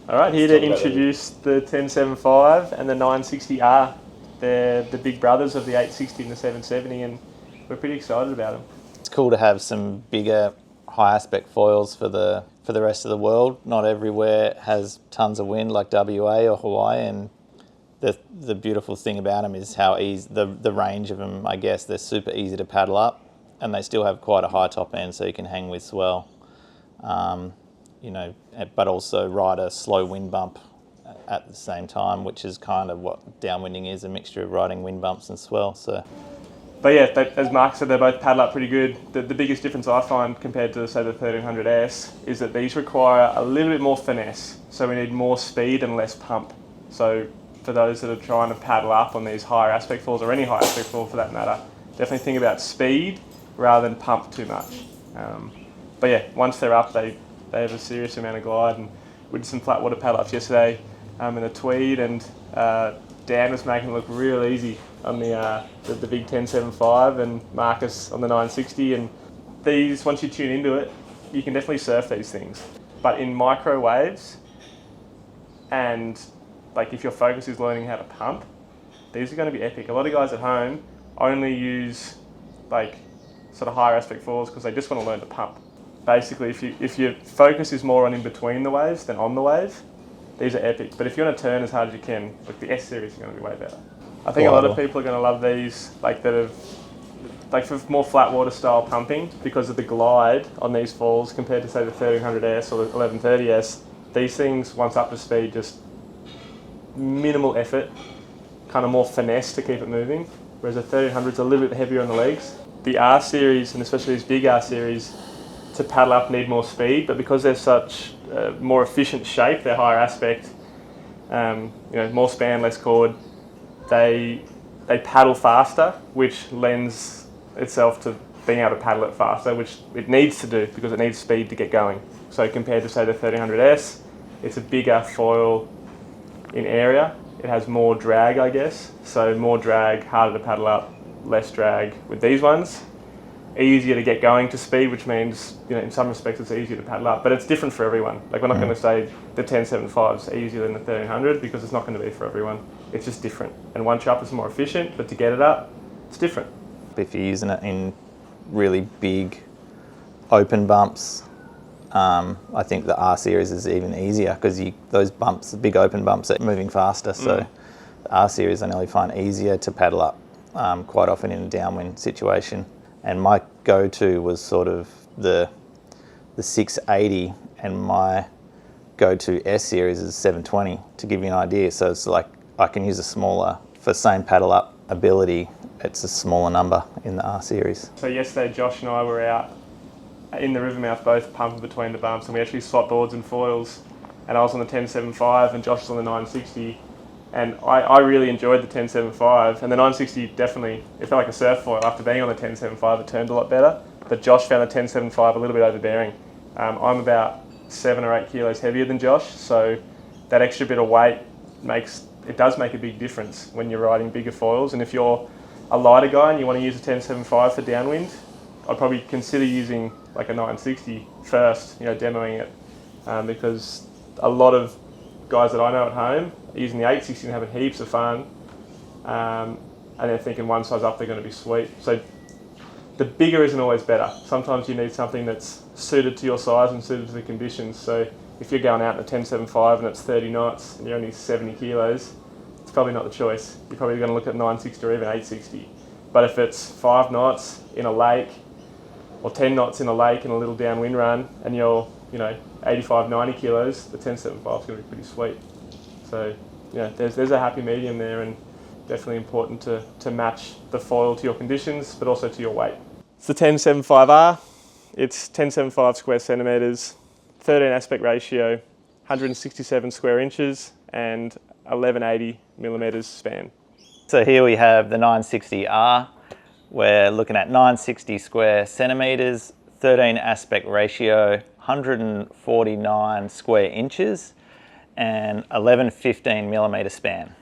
All right, here to introduce the 1075 and the 960R. They're the big brothers of the 860 and the 770, and we're pretty excited about them. It's cool to have some bigger, high aspect foils for the rest of the world. Not everywhere has tons of wind like WA or Hawaii, and the beautiful thing about them is how easy the range of them. I guess they're super easy to paddle up, and they still have quite a high top end, so you can hang with swell. You know, but also ride a slow wind bump at the same time, which is kind of what downwinding is, a mixture of riding wind bumps and swell. So, but yeah, as Mark said, they both paddle up pretty good. The biggest difference I find compared to, say, the 1300S is that these require a little bit more finesse. So we need more speed and less pump. So for those that are trying to paddle up on these higher aspect falls, or any high aspect fall for that matter, definitely think about speed rather than pump too much. But yeah, once they're up, they have a serious amount of glide, and we did some flat water paddle ups yesterday in the Tweed, and Dan was making it look real easy on the big 1075, and Marcus on the 960. And these, once you tune into it, you can definitely surf these things. But in micro waves, and like if your focus is learning how to pump, these are going to be epic. A lot of guys at home only use like sort of higher aspect falls because they just want to learn to pump. Basically, if your focus is more on in between the waves than on the wave, these are epic. But if you want to turn as hard as you can, like the S series are going to be way better. I think a lot of people are going to love these, like that have, like for more flat water style pumping, because of the glide on these falls compared to say the 1300S or the 1130S. These things, once up to speed, just minimal effort, kind of more finesse to keep it moving. Whereas the 1300's a little bit heavier on the legs. The R series, and especially these big R series, to paddle up need more speed, but because they're such more efficient shape, they're higher aspect, you know, more span, less chord, they paddle faster, which lends itself to being able to paddle it faster, which it needs to do because it needs speed to get going. So compared to say the 1300S, it's a bigger foil in area. It has more drag, I guess. So more drag, harder to paddle up, less drag with these ones. Easier to get going to speed, which means, you know, in some respects it's easier to paddle up, but it's different for everyone. Like we're not going to say the 1075 is easier than the 1300 because it's not going to be for everyone. It's just different. And one up is more efficient, but to get it up, it's different. if you're using it in really big open bumps, I think the R series is even easier because those bumps, the big open bumps, are moving faster. So the R series I nearly find easier to paddle up quite often in a downwind situation. And my go-to was sort of the 680, and my go-to S series is 720 to give you an idea. So it's like I can use a smaller, for same paddle up ability, it's a smaller number in the R series. So yesterday Josh and I were out in the river mouth both pumping between the bumps, and we actually swapped boards and foils, and I was on the 1075 and Josh was on the 960, and I really enjoyed the 1075, and the 960 definitely, it felt like a surf foil. After being on the 1075 it turned a lot better, but Josh found the 1075 a little bit overbearing. I'm about 7 or 8 kilos heavier than Josh, so that extra bit of weight does make a big difference when you're riding bigger foils. And if you're a lighter guy and you want to use a 1075 for downwind, I'd probably consider using like a 960 first, demoing it, because a lot of guys that I know at home are using the 860 and having heaps of fun, and they're thinking one size up they're going to be sweet. So the bigger isn't always better. Sometimes you need something that's suited to your size and suited to the conditions. So if you're going out in a 1075 and it's 30 knots and you're only 70 kilos, it's probably not the choice. You're probably going to look at 960 or even 860. But if it's 5 knots in a lake, or 10 knots in a lake in a little downwind run, and you're 85, 90 kilos, the 1075 is going to be pretty sweet. So there's a happy medium there, and definitely important to match the foil to your conditions, but also to your weight. It's the 1075R. It's 1075 square centimetres, 13 aspect ratio, 167 square inches, and 1180 millimetres span. So here we have the 960R. We're looking at 960 square centimetres, 13 aspect ratio, 149 square inches, and 1115 millimetre span.